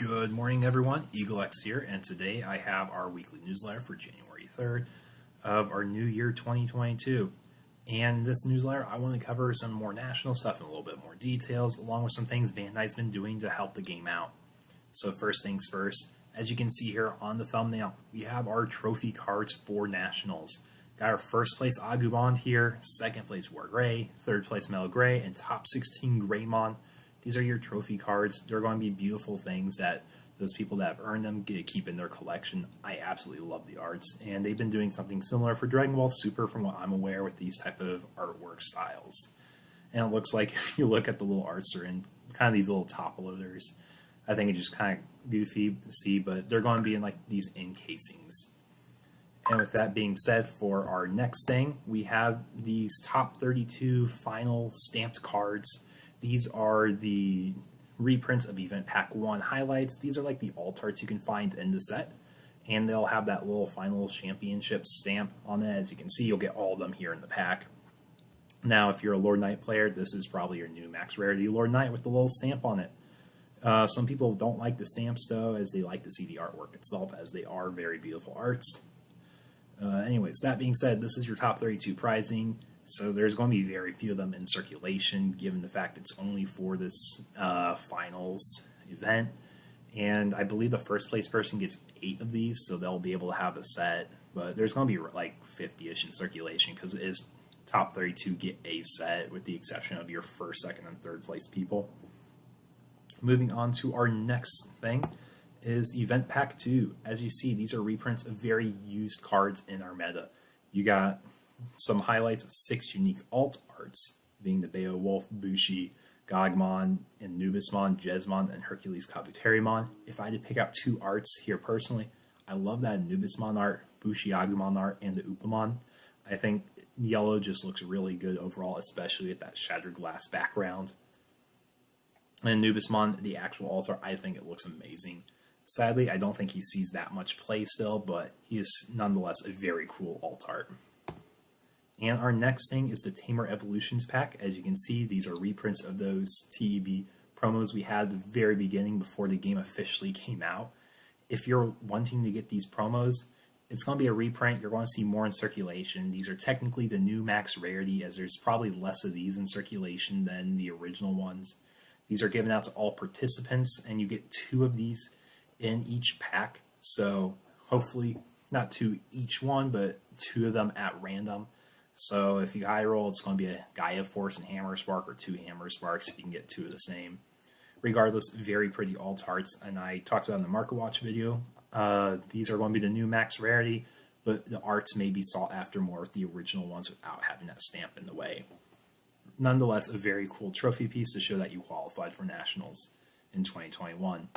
Good morning, everyone. EagleX here, and today I have our weekly newsletter for January 3rd of our new year 2022. And in this newsletter, I want to cover some more national stuff and a little bit more details, along with some things Bandai's been doing to help the game out. So first things first, as you can see here on the thumbnail, we have our trophy cards for nationals. Got our first place Agumon here, second place War Gray, third place Metal Gray, and top 16 Greymon. These are your trophy cards. They're going to be beautiful things that those people that have earned them get to keep in their collection. I absolutely love the arts, and they've been doing something similar for Dragon Ball Super from what I'm aware with these type of artwork styles. And it looks like if you look at the little arts, they're in kind of these little top loaders. I think it's just kind of goofy to see, but they're going to be in like these encasings. And with that being said, for our next thing, we have these top 32 final stamped cards. These are the reprints of Event Pack 1 highlights. These are like the alt arts you can find in the set. And they'll have that little final championship stamp on it. As you can see, you'll get all of them here in the pack. Now, if you're a Lord Knight player, this is probably your new max rarity Lord Knight with the little stamp on it. Some people don't like the stamps, though, as they like to see the artwork itself, as they are very beautiful arts. Anyways, that being said, this is your top 32 prizing. So there's going to be very few of them in circulation, given the fact it's only for this finals event. And I believe the first place person gets 8 of these, so they'll be able to have a set. But there's going to be like 50-ish in circulation, because it is top 32 get a set, with the exception of your first, second, and third place people. Moving on to our next thing is Event Pack 2. As you see, these are reprints of very used cards in our meta. You got some highlights of 6 unique alt arts, being the Beowulf, Bushi, Gogmon, Anubismon, Jesmon, and Hercules Kabuterimon. If I had to pick out 2 arts here personally, I love that Anubismon art, Bushi Agumon art, and the Upamon. I think yellow just looks really good overall, especially with that shattered glass background. And Anubismon, the actual alt art, I think it looks amazing. Sadly, I don't think he sees that much play still, but he is nonetheless a very cool alt art. And our next thing is the Tamer Evolutions pack. As you can see, these are reprints of those TEB promos we had at the very beginning before the game officially came out. If you're wanting to get these promos, it's going to be a reprint. You're going to see more in circulation. These are technically the new max rarity, as there's probably less of these in circulation than the original ones. These are given out to all participants, and you get 2 of these in each pack. So hopefully not 2 each one, but 2 of them at random. So if you high roll, it's going to be a Gaia Force and Hammer Spark, or 2 Hammer Sparks if you can get 2 of the same. Regardless, very pretty alt arts, and I talked about in the Market Watch video. These are going to be the new max rarity, but the arts may be sought after more with the original ones without having that stamp in the way. Nonetheless, a very cool trophy piece to show that you qualified for Nationals in 2021.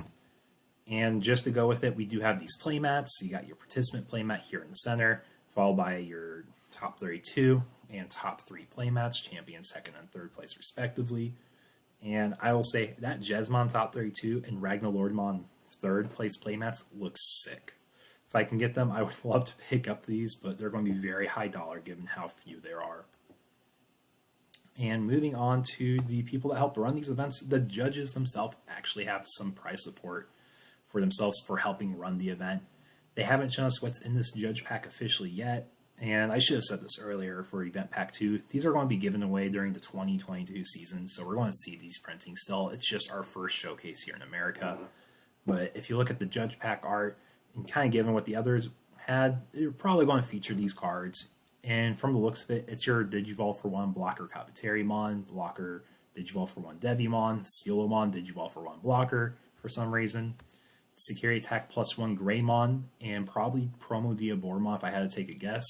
And just to go with it, we do have these playmats. You got your participant playmat here in the center, followed by your top 32 and top 3 playmats, champion, second, and third place respectively. And I will say that Jesmon top 32 and Ragnarlordmon third place playmats look sick. If I can get them, I would love to pick up these, but they're going to be very high dollar given how few there are. And moving on to the people that help run these events, the judges themselves actually have some prize support for themselves for helping run the event. They haven't shown us what's in this judge pack officially yet, and I should have said this earlier for Event Pack 2. These are going to be given away during the 2022 season, so we're going to see these printing still. It's just our first showcase here in America. But if you look at the judge pack art, and kind of given what the others had, they're probably going to feature these cards. And from the looks of it, it's your Digivolve for 1 blocker Kabuterimon, blocker Digivolve for 1 Devimon, Sealomon, Digivolve for 1 blocker for some reason, Security Attack +1 Greymon, and probably Promo Diabormon if I had to take a guess.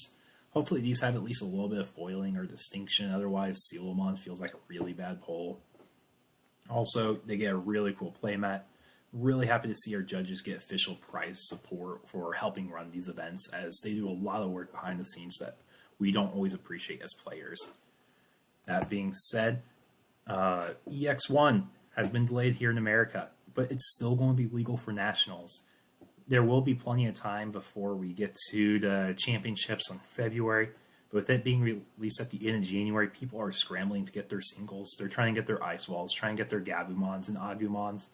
Hopefully these have at least a little bit of foiling or distinction, otherwise Sealomon feels like a really bad pull. Also, they get a really cool playmat. Really happy to see our judges get official prize support for helping run these events, as they do a lot of work behind the scenes that we don't always appreciate as players. That being said, EX1 has been delayed here in America, but it's still going to be legal for Nationals. There will be plenty of time before we get to the championships in February, but with it being released at the end of January, people are scrambling to get their singles. They're trying to get their Ice Walls, trying to get their Gabumons and Agumons,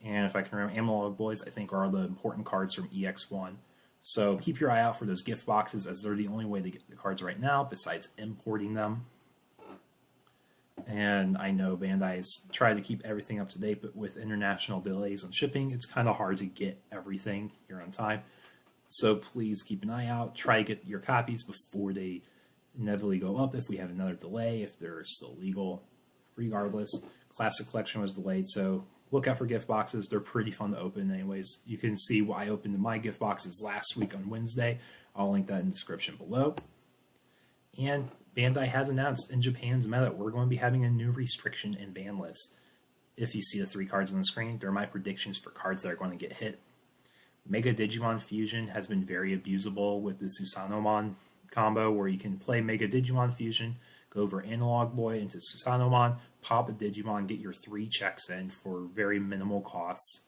And if I can remember, Analog Boys, I think, are the important cards from EX1. So keep your eye out for those gift boxes, as they're the only way to get the cards right now, besides importing them. And I know Bandai's tried to keep everything up to date, but with international delays on shipping, it's kind of hard to get everything here on time. So please keep an eye out. Try to get your copies before they inevitably go up if we have another delay, if they're still legal. Regardless, Classic Collection was delayed, so look out for gift boxes. They're pretty fun to open anyways. You can see what I opened in my gift boxes last week on Wednesday. I'll link that in the description below. And Bandai has announced in Japan's meta, we're going to be having a new restriction in Banlists. If you see the 3 cards on the screen, they're my predictions for cards that are going to get hit. Mega Digimon Fusion has been very abusable with the Susanomon combo, where you can play Mega Digimon Fusion, go over Analog Boy into Susanomon, pop a Digimon, get your 3 checks in for very minimal costs.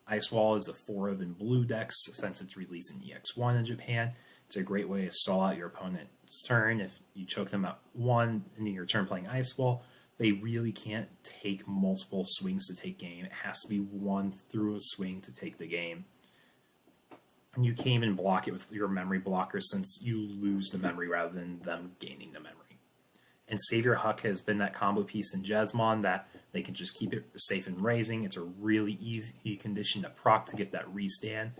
Ice Wall is a 4 of in blue decks since it's released in EX1 in Japan. It's a great way to stall out your opponent's turn. If you choke them at 1 into your turn playing Ice Wall, they really can't take multiple swings to take game. It has to be 1 through a swing to take the game. And you can't even block it with your memory blocker, since you lose the memory rather than them gaining the memory. And Savior Huck has been that combo piece in Jesmon that they can just keep it safe and raising. It's a really easy condition to proc to get that restand.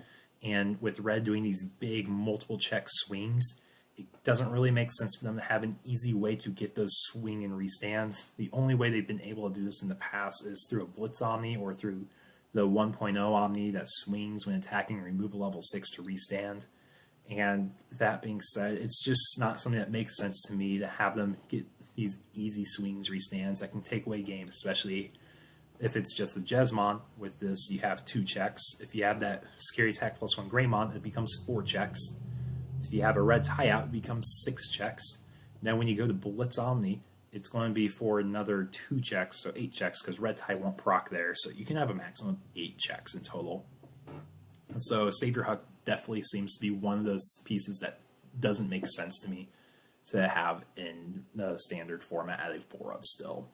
And with Red doing these big multiple check swings, it doesn't really make sense for them to have an easy way to get those swing and restands. The only way they've been able to do this in the past is through a Blitz Omni or through the 1.0 Omni that swings when attacking and remove a level 6 to restand. And that being said, it's just not something that makes sense to me to have them get these easy swings, restands that can take away games, especially if it's just a Jesmon. With this, you have 2 checks. If you have that Scary Attack +1 Greymon, it becomes 4 checks. If you have a red tie-out, it becomes 6 checks. Now when you go to Blitz Omni, it's going to be for another 2 checks, so 8 checks, because red tie won't proc there, so you can have a maximum of 8 checks in total. And so Savior Huck definitely seems to be one of those pieces that doesn't make sense to me to have in the standard format at a 4-up still.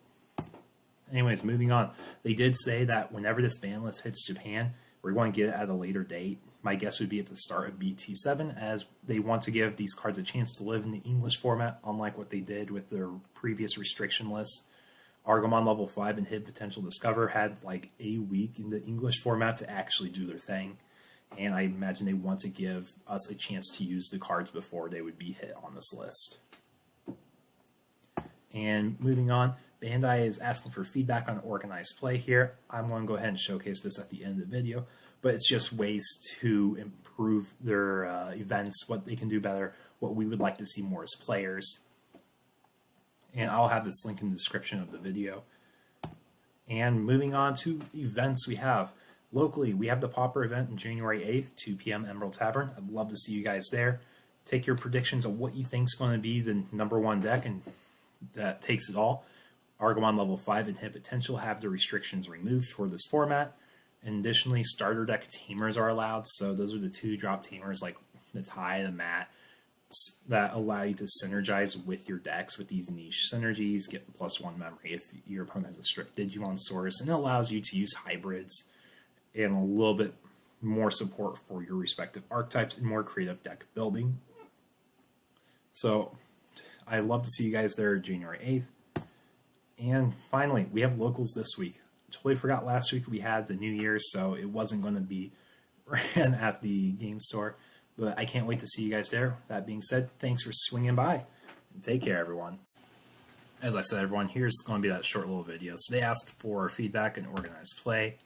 Anyways, moving on. They did say that whenever this ban list hits Japan, we're going to get it at a later date. My guess would be at the start of BT7, as they want to give these cards a chance to live in the English format, unlike what they did with their previous restriction lists. Argomon level 5 and Hid Potential Discover had like a week in the English format to actually do their thing. And I imagine they want to give us a chance to use the cards before they would be hit on this list. And moving on, Bandai is asking for feedback on organized play here. I'm going to go ahead and showcase this at the end of the video, but it's just ways to improve their events, what they can do better, what we would like to see more as players. And I'll have this link in the description of the video. And moving on to events, we have locally, we have the Pauper event on January 8th, 2 p.m. Emerald Tavern. I'd love to see you guys there. Take your predictions of what you think is going to be the #1 deck, and that takes it all. Argomon level 5 and Hit Potential have the restrictions removed for this format. And additionally, starter deck Tamers are allowed. So those are the 2-drop Tamers like the Tie, the Mat, that allow you to synergize with your decks with these niche synergies, get +1 memory if your opponent has a strict Digimon source, and it allows you to use hybrids and a little bit more support for your respective archetypes and more creative deck building. So I love to see you guys there January 8th. And finally, we have locals this week. Totally forgot last week we had the New Year's, so it wasn't going to be ran at the game store. But I can't wait to see you guys there. That being said, thanks for swinging by. And take care, everyone. As I said, everyone, here's going to be that short little video. So they asked for feedback and organized play.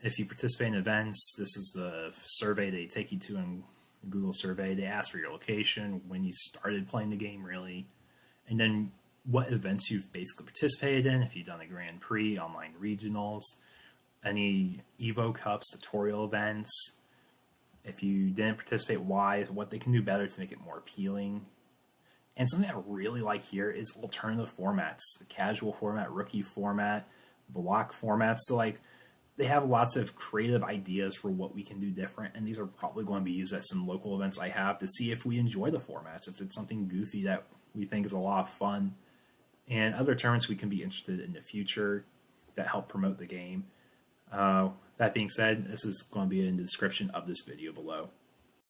If you participate in events, this is the survey they take you to in Google survey. They ask for your location, when you started playing the game, really, and then what events you've basically participated in, if you've done a Grand Prix, online regionals, any Evo Cups, tutorial events. If you didn't participate, why, what they can do better to make it more appealing. And something I really like here is alternative formats, the casual format, rookie format, block formats. So like, they have lots of creative ideas for what we can do different, and these are probably going to be used at some local events I have to see if we enjoy the formats, if it's something goofy that we think is a lot of fun, and other tournaments we can be interested in the future that help promote the game. That being said, this is going to be in the description of this video below.